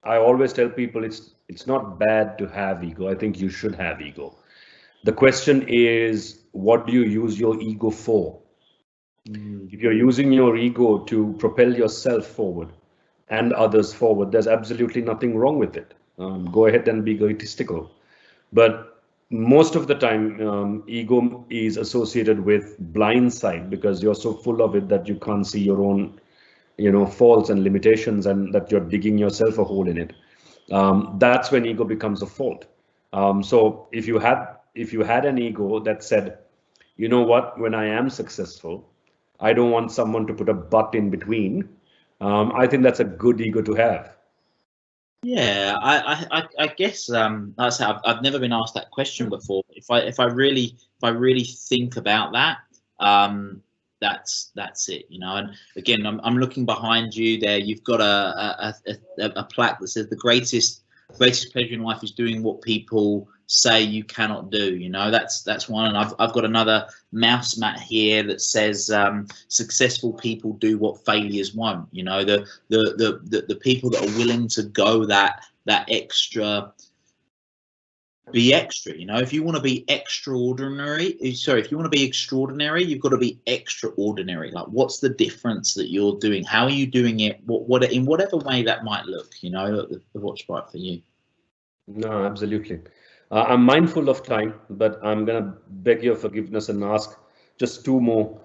I always tell people it's not bad to have ego. I think you should have ego. The question is, what do you use your ego for? If you're using your ego to propel yourself forward and others forward, there's absolutely nothing wrong with it. Go ahead and be egotistical. But most of the time, ego is associated with blind sight because you're so full of it that you can't see your own, you know, faults and limitations, and that you're digging yourself a hole in it. That's when ego becomes a fault. So if you had an ego that said, you know what, when I am successful, I don't want someone to put a but in between. I think that's a good ego to have. Yeah, I guess like I say, I've never been asked that question before. If I really think about that, that's it, you know. And again, I'm looking behind you there. You've got a plaque that says the greatest pleasure in life is doing what people say you cannot do. You know, that's one. And I've got another mouse mat here that says successful people do what failures won't. You know, the people that are willing to go that extra, be extra. You know, if you want to be extraordinary, if you want to be extraordinary, you've got to be extraordinary. Like, what's the difference that you're doing? How are you doing it? What in whatever way that might look, you know, what's right for you. No, absolutely. I'm mindful of time, but I'm gonna beg your forgiveness and ask just two more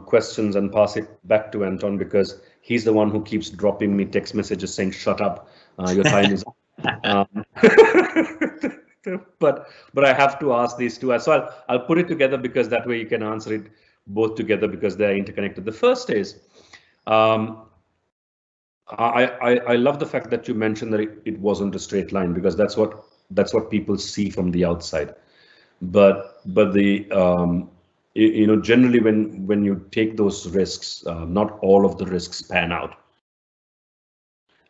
questions and pass it back to Anton, because he's the one who keeps dropping me text messages saying, shut up, your time is up. But I have to ask these two. So I'll put it together because that way you can answer it both together because they're interconnected. The first is, I love the fact that you mentioned that it wasn't a straight line, because that's what people see from the outside. But the you know, generally when you take those risks, not all of the risks pan out.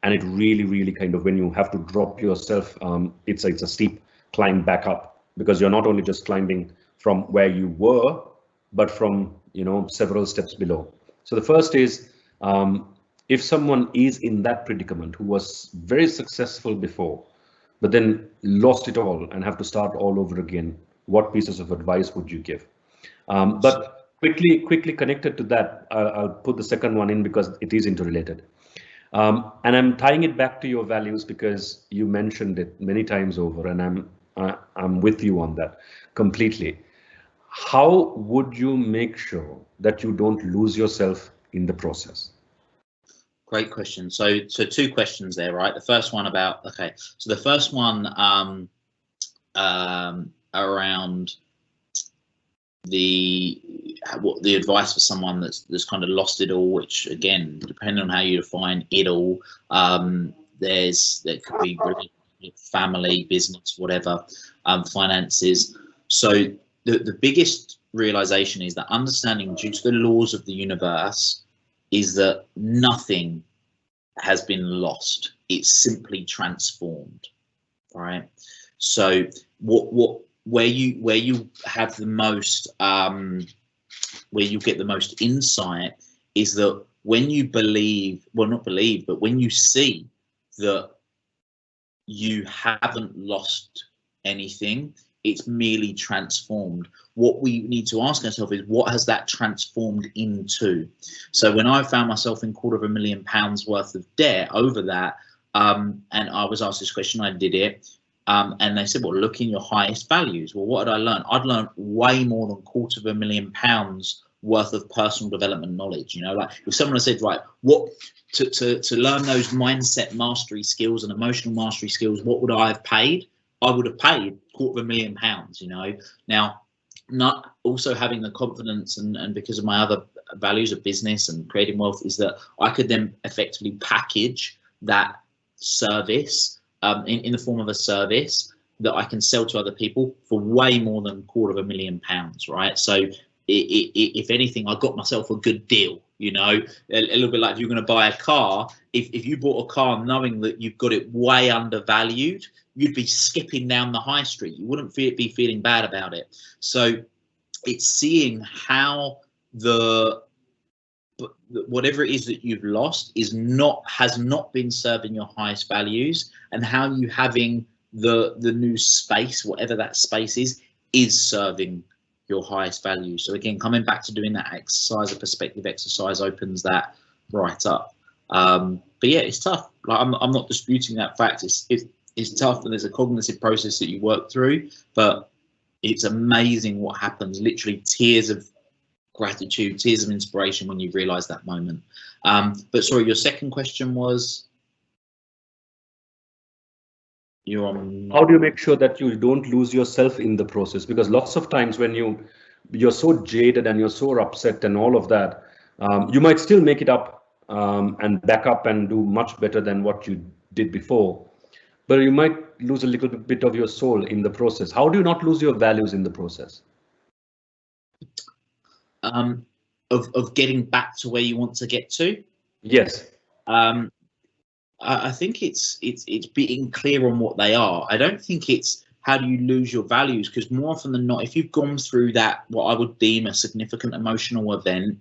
And it really kind of, when you have to drop yourself, it's a steep climb back up, because you're not only just climbing from where you were, but from, you know, several steps below. So the first is, if someone is in that predicament, who was very successful before, but then lost it all and have to start all over again, what pieces of advice would you give? But quickly connected to that, I'll put the second one in because it is interrelated. And I'm tying it back to your values because you mentioned it many times over, and I'm with you on that completely. How would you make sure that you don't lose yourself in the process? Great question. So two questions there, right? The first one about, okay, so the first one around the advice for someone that's kind of lost it all, which again, depending on how you define it all, there could be family, business, whatever, finances. So the biggest realization is that understanding, due to the laws of the universe, is that nothing has been lost. It's simply transformed, right? So where you have the most where you get the most insight is that when you believe, well, not believe, but when you see that you haven't lost anything, it's merely transformed. What we need to ask ourselves is, what has that transformed into? So when I found myself in £250,000 worth of debt over that, and I was asked this question, I did it, and they said, well, look in your highest values. Well, what did I learn? I'd learned way more than £250,000 worth of personal development knowledge. You know, like if someone had said, right, what to learn those mindset mastery skills and emotional mastery skills, what would I have paid? I would have paid £250,000, you know. Now, not also having the confidence and because of my other values of business and creating wealth, is that I could then effectively package that service in the form of a service that I can sell to other people for way more than £250,000, right? So if anything, I got myself a good deal, you know, a little bit like if you're going to buy a car, if you bought a car knowing that you've got it way undervalued, you'd be skipping down the high street. You wouldn't be feeling bad about it. So it's seeing how whatever it is that you've lost has not been serving your highest values, and how you having the new space, whatever that space is serving your highest values. So again, coming back to doing that exercise, a perspective exercise opens that right up. But yeah, it's tough. Like I'm not disputing that fact. It's tough, and there's a cognitive process that you work through, but it's amazing what happens. Literally tears of gratitude, tears of inspiration when you realize that moment. But sorry, your second question was? How do you make sure that you don't lose yourself in the process? Because lots of times when you're so jaded and you're so upset and all of that, you might still make it up and back up and do much better than what you did before, but you might lose a little bit of your soul in the process. How do you not lose your values in the process? Of getting back to where you want to get to? Yes. I think it's being clear on what they are. I don't think it's how do you lose your values, because more often than not, if you've gone through that, what I would deem a significant emotional event,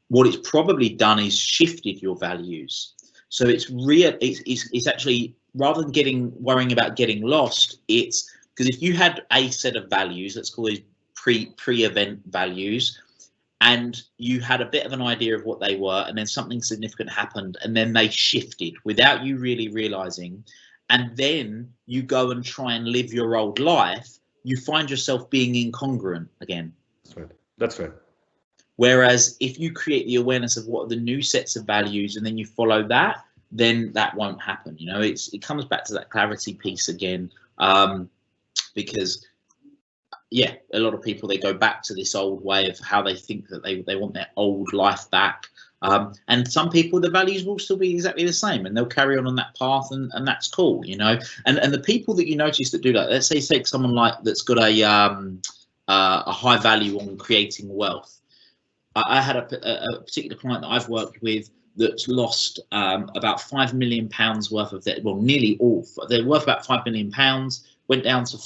what it's probably done is shifted your values. So it's actually, rather than worrying about getting lost, it's because if you had a set of values, let's call these pre-event values, and you had a bit of an idea of what they were, and then something significant happened, and then they shifted without you really realizing, and then you go and try and live your old life, you find yourself being incongruent again. That's right. That's right. Whereas if you create the awareness of what are the new sets of values, and then you follow that, then that won't happen. You know, it comes back to that clarity piece again, because yeah, a lot of people, they go back to this old way of how they think that they want their old life back. And some people, the values will still be exactly the same, and they'll carry on that path, and that's cool, you know. And the people that you notice that do that, let's say take someone like that's got a high value on creating wealth. I had a particular client that I've worked with that's lost about £5 million worth of their, well, nearly all. They're worth about £5 million. Went down to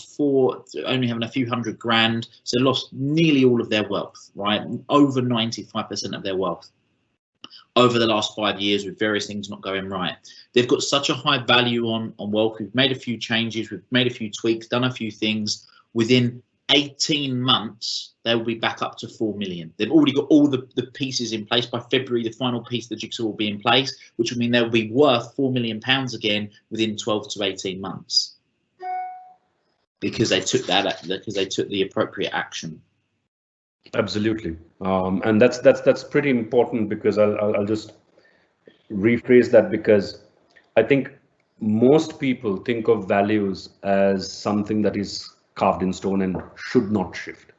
only having a few hundred grand, so lost nearly all of their wealth, right? Over 95% of their wealth over the last 5 years, with various things not going right. They've got such a high value on wealth. We've made a few changes, we've made a few tweaks, done a few things. Within 18 months, they'll be back up to 4 million. They've already got all the pieces in place. By February, the final piece of the jigsaw will be in place, which will mean they'll be worth £4 million again within 12 to 18 months. Because they took the appropriate action. Absolutely, and that's pretty important, because I'll just rephrase that, because I think most people think of values as something that is carved in stone and should not shift.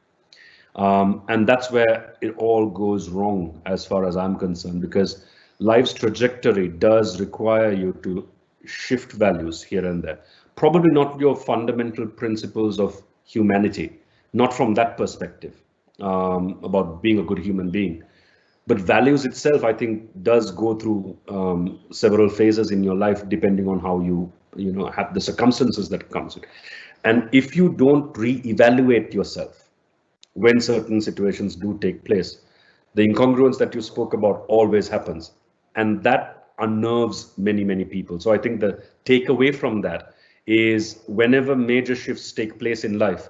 And that's where it all goes wrong as far as I'm concerned, because life's trajectory does require you to shift values here and there. Probably not your fundamental principles of humanity, not from that perspective, about being a good human being. But values itself, I think, does go through several phases in your life, depending on how you have the circumstances that comes with. And if you don't re-evaluate yourself when certain situations do take place, the incongruence that you spoke about always happens, and that unnerves many, many people. So I think the takeaway from that is, whenever major shifts take place in life,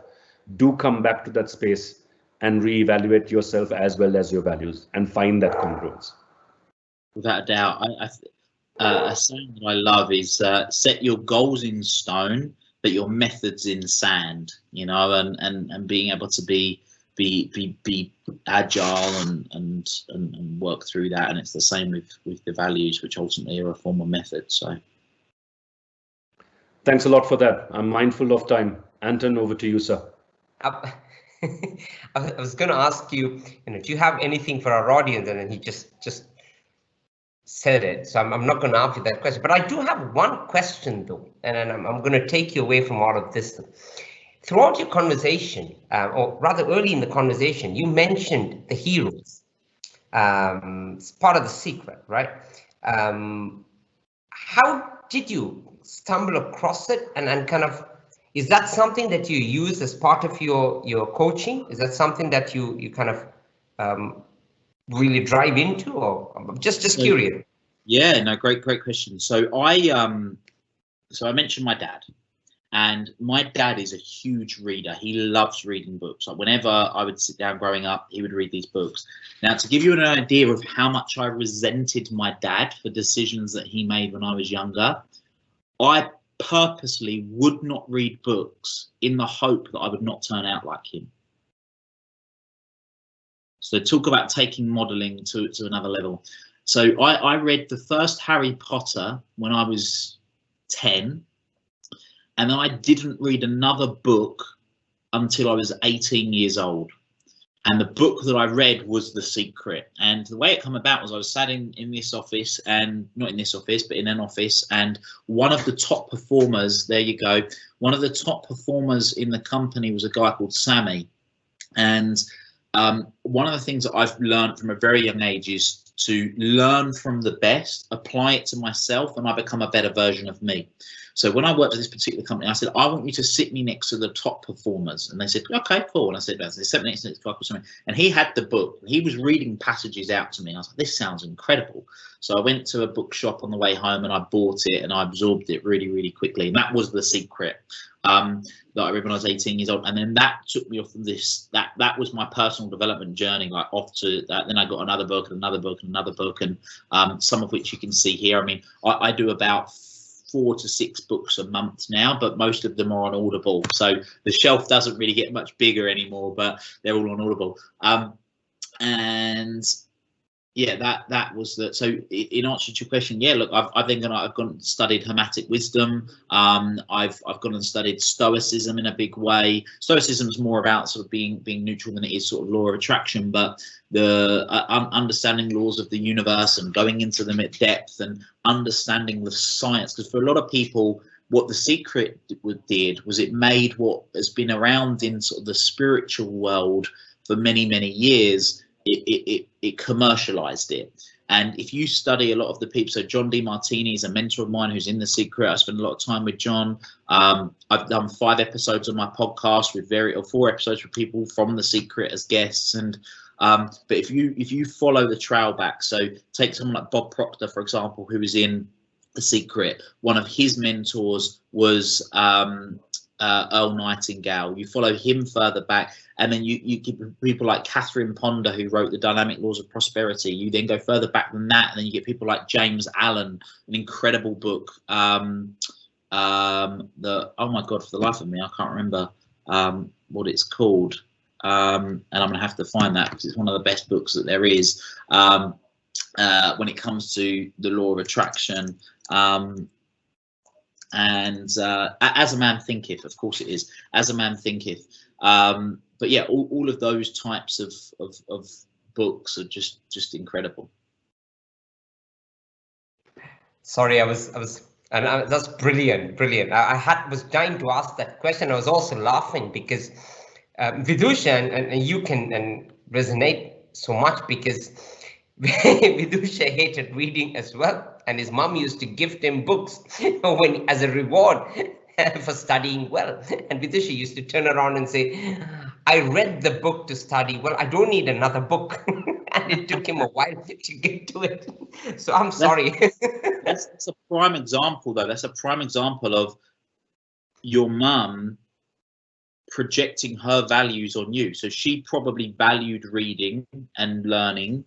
do come back to that space and reevaluate yourself as well as your values, and find that congruence. Without a doubt. A saying that I love is set your goals in stone, but your methods in sand. And being able to be agile and work through that. And it's the same with the values, which ultimately are a form of method. So thanks a lot for that. I'm mindful of time. Anton, over to you, sir. I was going to ask you, do you have anything for our audience? And then he just said it. So I'm not going to ask you that question. But I do have one question, though, and I'm going to take you away from all of this. Throughout your conversation, or rather early in the conversation, you mentioned the heroes. It's part of the secret, right? How did you stumble across it, and kind of, is that something that you use as part of your coaching? Is that something that you kind of really drive into, or I'm just curious? Yeah, no, great question. So I mentioned my dad, and my dad is a huge reader. He loves reading books. Like, whenever I would sit down growing up, he would read these books. Now, to give you an idea of how much I resented my dad for decisions that he made when I was younger, I purposely would not read books in the hope that I would not turn out like him. So talk about taking modeling to another level. So I read the first Harry Potter when I was 10, and then I didn't read another book until I was 18 years old. And the book that I read was The Secret. And the way it came about was, I was sat in this office, and not in this office, but in an office, and one of the top performers, there you go, one of the top performers in the company was a guy called Sammy. And one of the things that I've learned from a very young age is to learn from the best, apply it to myself, and I become a better version of me. So when I worked at this particular company, I said, I want you to sit me next to the top performers. And they said, okay, cool. And I said, they set me next to this guy or something. And he had the book, and he was reading passages out to me. I was like, this sounds incredible. So I went to a bookshop on the way home, and I bought it, and I absorbed it really, really quickly. And that was The Secret that I read when I was 18 years old. And then that took me off of this, that was my personal development journey, like off to that. Then I got another book and another book and another book, and some of which you can see here. I mean, I do about 4 to 6 books a month now, but most of them are on Audible. So the shelf doesn't really get much bigger anymore, but they're all on Audible. And yeah, that was the. So in answer to your question, yeah, look, I've gone and studied hermetic wisdom. I've gone and studied Stoicism in a big way. Stoicism is more about sort of being neutral than it is sort of law of attraction, but the understanding laws of the universe and going into them at depth and understanding the science. Because for a lot of people, what The Secret did was it made what has been around in sort of the spiritual world for many, many years. It commercialized it. And if you study a lot of the people, so John DeMartini is a mentor of mine who's in The Secret. I spend a lot of time with John. I've done 5 episodes on my podcast with 4 episodes with people from The Secret as guests. And but if you follow the trail back, so take someone like Bob Proctor, for example, who was in The Secret. One of his mentors was Earl Nightingale. You follow him further back, and then you get people like Catherine Ponder, who wrote The Dynamic Laws of Prosperity. You then go further back than that, and then you get people like James Allen, an incredible book. Oh my God, for the life of me, I can't remember what it's called, and I'm gonna have to find that, because it's one of the best books that there is when it comes to the law of attraction. And As a Man Thinketh, of course it is, As a Man Thinketh. but yeah, all of those types of books are just incredible. Sorry, that's brilliant. I was dying to ask that question. I was also laughing because Vidusha, and you can resonate so much, because Vidusha hated reading as well, and his mom used to gift him books as a reward for studying well. And Vidusha used to turn around and say, "I read the book to study well. I don't need another book." And it took him a while to get to it. So I'm sorry. That's a prime example, though. That's a prime example of your mum projecting her values on you. So she probably valued reading and learning,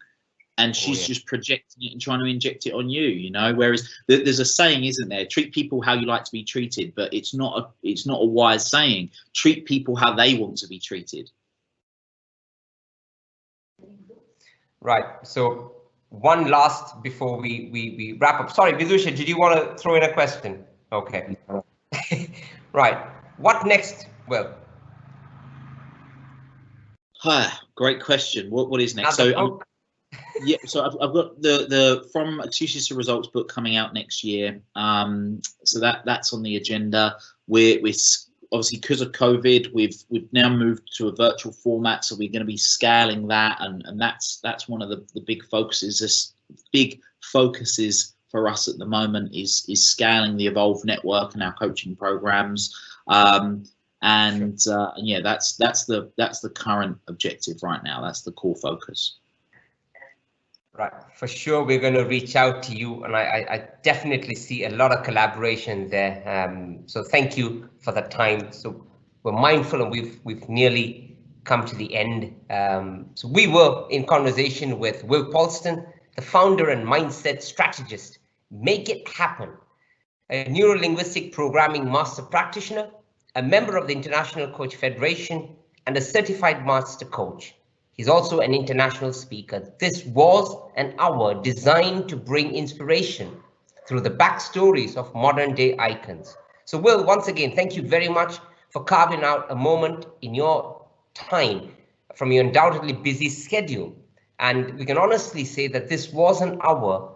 and she's just projecting it and trying to inject it on you, you know. Whereas there's a saying, isn't there? Treat people how you like to be treated, but it's not a wise saying. Treat people how they want to be treated. Right. So one last before we wrap up. Sorry, Vidusha, did you want to throw in a question? Okay. Right. What next, Will? Great question. What is next? So yeah, so I've got the From Excuses to Results book coming out next year. So that's on the agenda. We're obviously, because of COVID, we've now moved to a virtual format, so we're going to be scaling that, and that's one of the big focuses. Big focuses for us at the moment is scaling the Evolve network and our coaching programs. And yeah, that's the current objective right now. That's the core focus. Right, for sure we're going to reach out to you, and I definitely see a lot of collaboration there. So thank you for the time. So we're mindful, and we've nearly come to the end. So we were in conversation with Will Polston, the founder and mindset strategist. Make it happen. A neuro-linguistic programming master practitioner, a member of the International Coach Federation, and a certified master coach. He's also an international speaker. This was an hour designed to bring inspiration through the backstories of modern day icons. So Will, once again, thank you very much for carving out a moment in your time from your undoubtedly busy schedule. And we can honestly say that this was an hour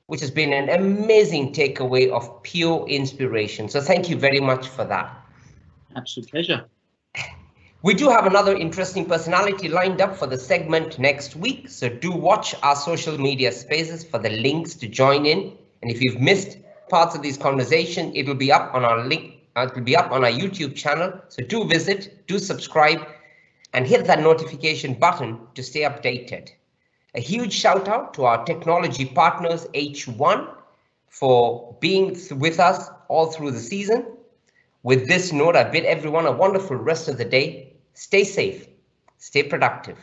which has been an amazing takeaway of pure inspiration. So thank you very much for that. Absolute pleasure. We do have another interesting personality lined up for the segment next week, so do watch our social media spaces for the links to join in. And if you've missed parts of this conversation, it will be up on our YouTube channel. So do visit, do subscribe, and hit that notification button to stay updated. A huge shout out to our technology partners, H1, for being with us all through the season. With this note, I bid everyone a wonderful rest of the day. Stay safe, stay productive.